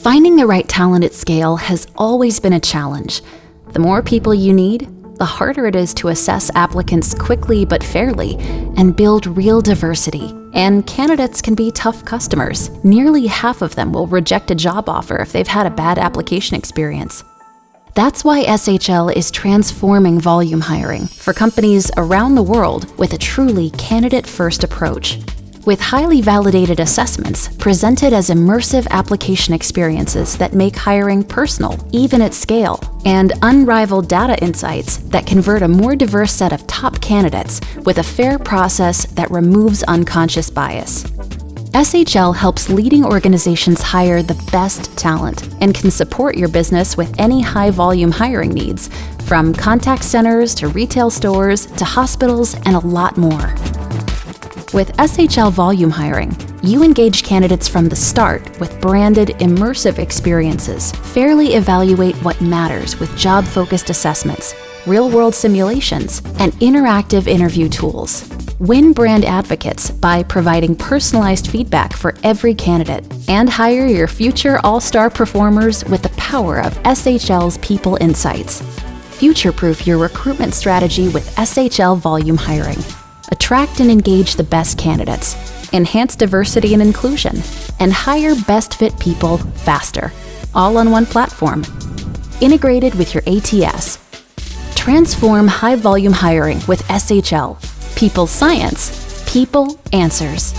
Finding the right talent at scale has always been a challenge. The more people you need, the harder it is to assess applicants quickly but fairly and build real diversity. And candidates can be tough customers. Nearly half of them will reject a job offer if they've had a bad application experience. That's why SHL is transforming volume hiring for companies around the world with a truly candidate-first approach. With highly validated assessments presented as immersive application experiences that make hiring personal, even at scale, and unrivaled data insights that convert a more diverse set of top candidates with a fair process that removes unconscious bias. SHL helps leading organizations hire the best talent and can support your business with any high-volume hiring needs, from contact centers to retail stores to hospitals and a lot more. With SHL Volume hiring, you engage candidates from the start with branded, immersive experiences, fairly evaluate what matters with job-focused assessments, real-world simulations, and interactive interview tools. Win brand advocates by providing personalized feedback for every candidate, and hire your future all-star performers with the power of SHL's People Insights. Future-proof your recruitment strategy with SHL Volume hiring. Attract and engage the best candidates, enhance diversity and inclusion, and hire best fit people faster, all on one platform. Integrated with your ATS. Transform high volume hiring with SHL. People science, people answers.